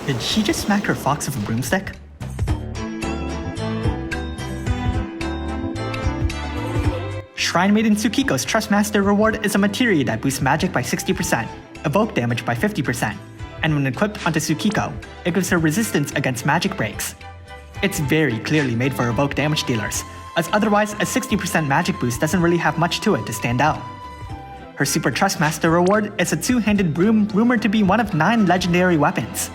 Did she just smack her fox with a broomstick? Shrine Maiden Tsukiko's Trustmaster reward is a materia that boosts magic by 60%, evoke damage by 50%, and when equipped onto Tsukiko, it gives her resistance against magic breaks. It's very clearly made for evoke damage dealers, as otherwise a 60% magic boost doesn't really have much to it to stand out. Her Super Trustmaster reward is a two-handed broom rumored to be one of 9 legendary weapons.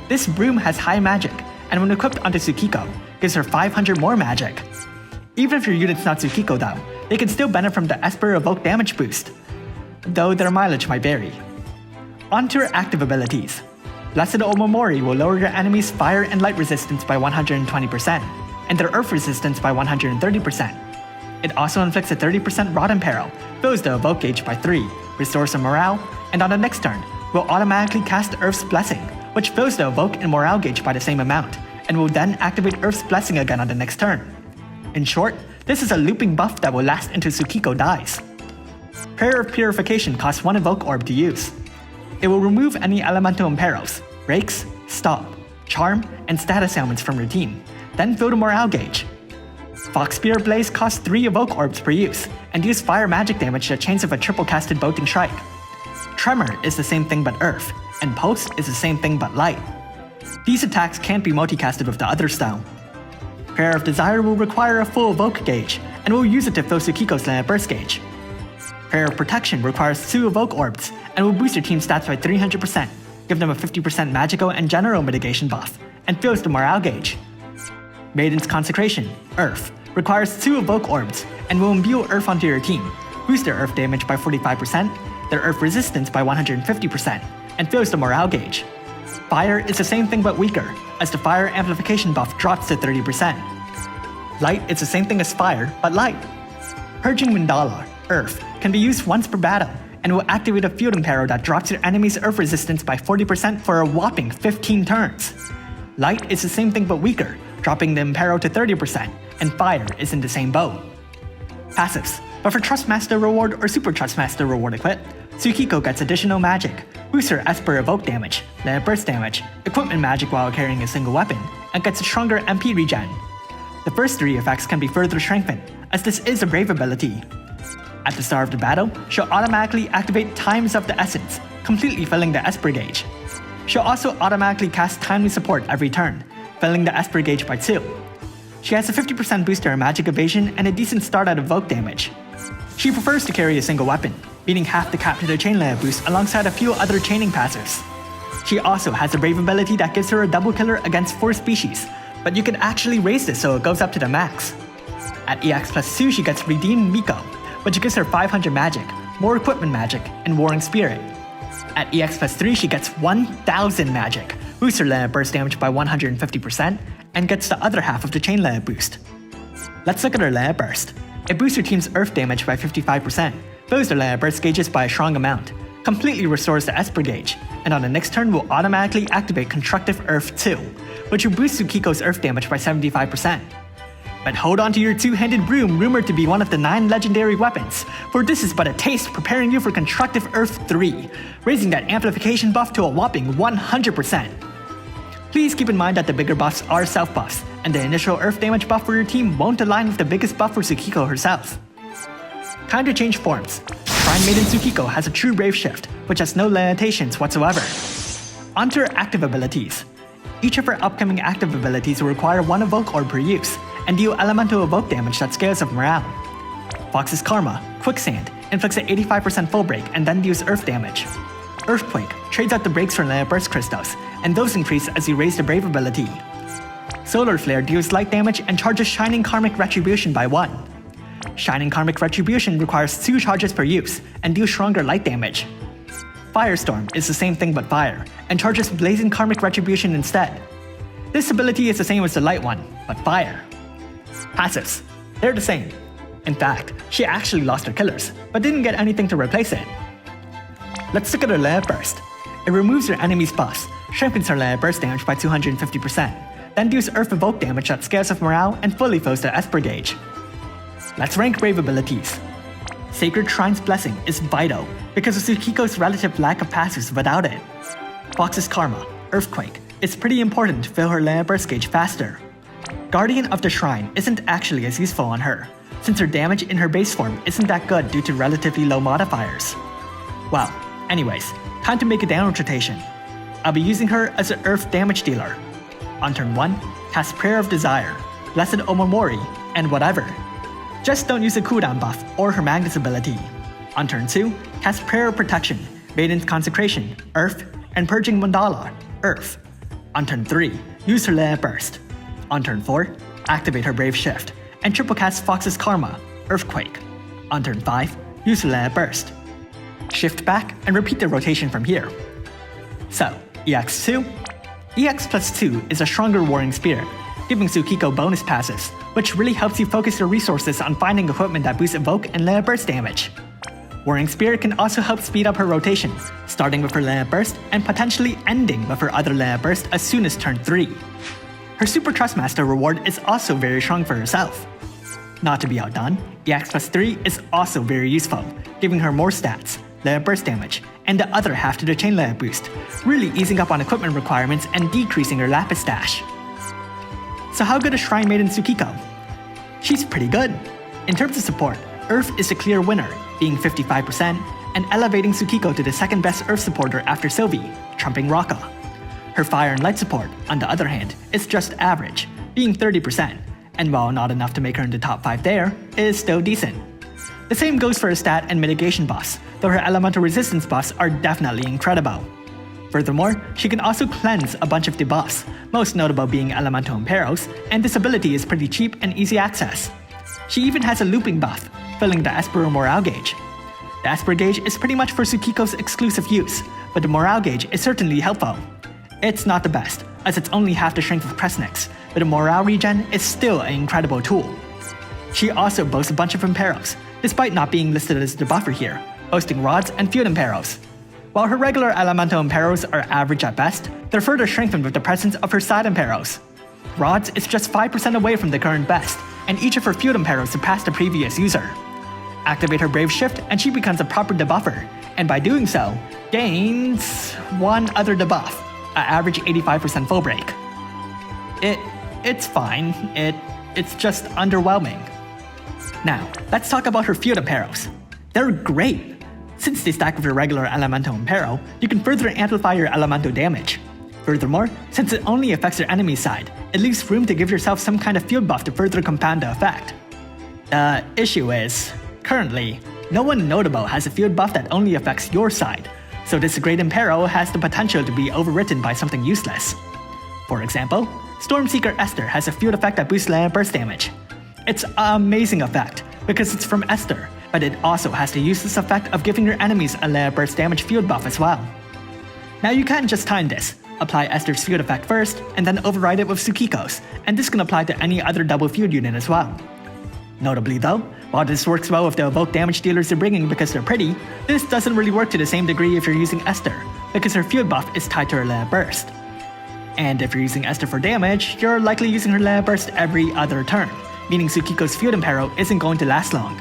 This broom has high magic, and when equipped onto Tsukiko, gives her 500 more magic. Even if your unit's not Tsukiko though, they can still benefit from the Esper evoke damage boost, though their mileage might vary. On to her active abilities. Blessed Omamori will lower your enemy's fire and light resistance by 120%, and their earth resistance by 130%. It also inflicts a 30% rot imperil, fills the evoke gauge by 3, restores the morale, and on the next turn, will automatically cast Earth's Blessing, which fills the evoke and morale gauge by the same amount, and will then activate Earth's Blessing again on the next turn. In short, this is a looping buff that will last until Tsukiko dies. Prayer of Purification costs 1 evoke orb to use. It will remove any elemental imperils, breaks, stop, charm, and status ailments from your team, then fill the morale gauge. Fox Spear Blaze costs 3 evoke orbs per use, and deals fire magic damage to chains of a triple casted bolting strike. Tremor is the same thing but earth, and Pulse is the same thing but light. These attacks can't be multicasted with the other style. Prayer of Desire will require a full evoke gauge, and will use it to fill Tsukiko's Land Burst gauge. Prayer of Protection requires 2 evoke orbs, and will boost your team's stats by 300%, give them a 50% magical and general mitigation buff, and fills the morale gauge. Maiden's Consecration, Earth, requires 2 evoke orbs, and will imbue Earth onto your team, boost their Earth damage by 45%, their Earth resistance by 150%, and fills the morale gauge. Fire is the same thing but weaker, as the fire amplification buff drops to 30%. Light is the same thing as fire, but light. Purging Mandala, Earth, can be used once per battle, and will activate a field imperil that drops your enemy's Earth resistance by 40% for a whopping 15 turns. Light is the same thing but weaker, dropping the imperil to 30%, and fire is in the same boat. Passives, but for Trustmaster reward or Super Trustmaster reward equipped, Tsukiko gets additional magic, boosts her Esper evoke damage, Land Burst damage, equipment magic while carrying a single weapon, and gets a stronger MP regen. The first 3 effects can be further strengthened, as this is a brave ability. At the start of the battle, she'll automatically activate Times of the Essence, completely filling the Esper gauge. She'll also automatically cast Timely Support every turn, filling the Esper gauge by 2. She has a 50% boost to her magic evasion and a decent start at evoke damage. She prefers to carry a single weapon, beating half the cap to the chain layer boost alongside a few other chaining passives. She also has a brave ability that gives her a double killer against 4 species, but you can actually raise this so it goes up to the max. At EX plus 2 she gets Redeemed Miko, which gives her 500 magic, more equipment magic, and Warring Spirit. At EX plus 3 she gets 1000 magic, boosts her layer burst damage by 150%, and gets the other half of the chain layer boost. Let's look at her layer burst. It boosts your team's earth damage by 55%, fills their layer burst gauges by a strong amount, completely restores the Esper gauge, and on the next turn will automatically activate Constructive Earth 2, which will boost Tsukiko's earth damage by 75%. But hold on to your 2-handed broom rumored to be one of the 9 legendary weapons, for this is but a taste preparing you for Constructive Earth 3, raising that amplification buff to a whopping 100%. Please keep in mind that the bigger buffs are self-buffs, and the initial earth damage buff for your team won't align with the biggest buff for Tsukiko herself. Time to change forms. Shrine Maiden Tsukiko has a true Brave Shift, which has no limitations whatsoever. Onto her active abilities. Each of her upcoming active abilities will require 1 evoke orb per use, and deal elemental evoke damage that scales of morale. Fox's Karma, Quicksand, inflicts an 85% full break and then deals earth damage. Earthquake trades out the breaks for Layer Burst crystals, and those increase as you raise the Brave ability. Solar Flare deals light damage and charges Shining Karmic Retribution by 1. Shining Karmic Retribution requires 2 charges per use, and deals stronger light damage. Firestorm is the same thing but fire, and charges Blazing Karmic Retribution instead. This ability is the same as the light one, but fire. Passives, they're the same. In fact, she actually lost her killers, but didn't get anything to replace it. Let's look at her Layer Burst. It removes your enemy's buffs, strengthens her Layer Burst damage by 250%, then deals Earth Evoke damage that scales of morale and fully fills the Esper gauge. Let's rank Brave abilities. Sacred Shrine's Blessing is vital because of Tsukiko's relative lack of passives without it. Fox's Karma, Earthquake, it's pretty important to fill her land burst gauge faster. Guardian of the Shrine isn't actually as useful on her, since her damage in her base form isn't that good due to relatively low modifiers. Well, anyways, time to make a downward rotation. I'll be using her as an earth damage dealer. On turn 1, cast Prayer of Desire, Blessed Omamori, and whatever. Just don't use a cooldown buff or her Magnus ability. On turn 2, cast Prayer of Protection, Maiden's Consecration, Earth, and Purging Mandala, Earth. On turn 3, use her Land Burst. On turn 4, activate her Brave Shift, and triple cast Fox's Karma, Earthquake. On turn 5, use her Land Burst. Shift back and repeat the rotation from here. So, EX2? EX plus 2 is a stronger Warring Spirit, giving Tsukiko bonus passes, which really helps you focus your resources on finding equipment that boosts evoke and land burst damage. Warring Spirit can also help speed up her rotation, starting with her land burst and potentially ending with her other land burst as soon as turn 3. Her Super Trustmaster reward is also very strong for herself. Not to be outdone, EX plus 3 is also very useful, giving her more stats, land burst damage, and the other half to the chain land boost, really easing up on equipment requirements and decreasing her lapis stash. So how good is Shrine Maiden Tsukiko? She's pretty good. In terms of support, Earth is a clear winner, being 55%, and elevating Tsukiko to the second best Earth supporter after Sylvie, trumping Raka. Her Fire and Light support, on the other hand, is just average, being 30%, and while not enough to make her in the top 5 there, is still decent. The same goes for her stat and mitigation buffs, though her elemental resistance buffs are definitely incredible. Furthermore, she can also cleanse a bunch of debuffs, most notable being Elemental Imperos, and this ability is pretty cheap and easy access. She even has a looping buff, filling the Esper morale gauge. The Esper gauge is pretty much for Tsukiko's exclusive use, but the morale gauge is certainly helpful. It's not the best, as it's only half the strength of Kresnik's, but the morale regen is still an incredible tool. She also boasts a bunch of Imperos, despite not being listed as the buffer here, boasting Rods and Field Imperos. While her regular Elemental Imperos are average at best, they're further strengthened with the presence of her side Imperos. Rods is just 5% away from the current best, and each of her Field Imperos surpassed the previous user. Activate her Brave Shift and she becomes a proper debuffer, and by doing so, gains one other debuff, an average 85% full break. It's fine, it's just underwhelming. Now, let's talk about her Field Imperos. They're great! Since they stack with your regular Elemental Impero, you can further amplify your elemental damage. Furthermore, since it only affects your enemy side, it leaves room to give yourself some kind of field buff to further compound the effect. The issue is, currently, no one notable has a field buff that only affects your side, so this great Impero has the potential to be overwritten by something useless. For example, Stormseeker Esther has a field effect that boosts land burst damage. It's an amazing effect, because it's from Esther, but it also has the useless effect of giving your enemies a land burst damage field buff as well. Now you can't just time this, apply Esther's field effect first, and then override it with Tsukiko's, and this can apply to any other double field unit as well. Notably though, while this works well with the evoke damage dealers they're bringing because they're pretty, this doesn't really work to the same degree if you're using Esther, because her field buff is tied to her land burst. And if you're using Esther for damage, you're likely using her land burst every other turn, meaning Tsukiko's Field Impero isn't going to last long.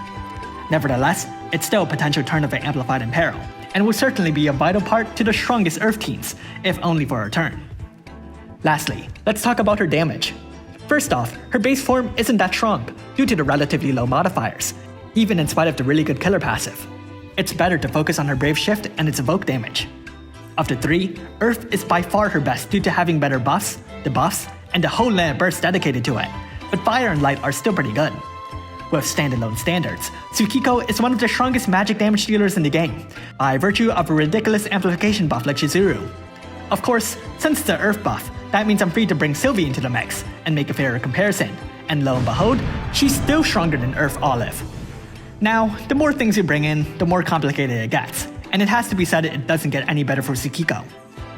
Nevertheless, it's still a potential turn of an amplified Impero, and will certainly be a vital part to the strongest Earth teams, if only for a turn. Lastly, let's talk about her damage. First off, her base form isn't that strong, due to the relatively low modifiers, even in spite of the really good killer passive. It's better to focus on her Brave Shift and its evoke damage. Of the three, Earth is by far her best due to having better buffs, debuffs, and the whole land burst dedicated to it, but Fire and Light are still pretty good. With standalone standards, Tsukiko is one of the strongest magic damage dealers in the game, by virtue of a ridiculous amplification buff like Chizuru. Of course, since it's an Earth buff, that means I'm free to bring Sylvie into the mix, and make a fairer comparison, and lo and behold, she's still stronger than Earth Olive. Now, the more things you bring in, the more complicated it gets, and it has to be said it doesn't get any better for Tsukiko.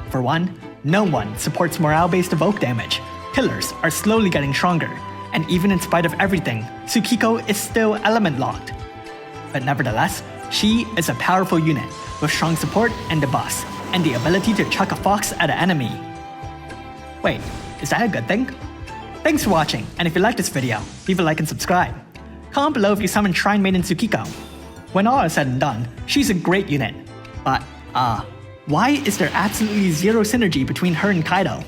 For one, no one supports morale-based evoke damage. Killers are slowly getting stronger, and even in spite of everything, Tsukiko is still element locked. But nevertheless, she is a powerful unit with strong support and debuffs, and the ability to chuck a fox at an enemy. Wait, is that a good thing? Thanks for watching, and if you liked this video, leave a like and subscribe. Comment below if you summon Shrine Maiden Tsukiko. When all is said and done, she's a great unit. But, why is there absolutely zero synergy between her and Kaito?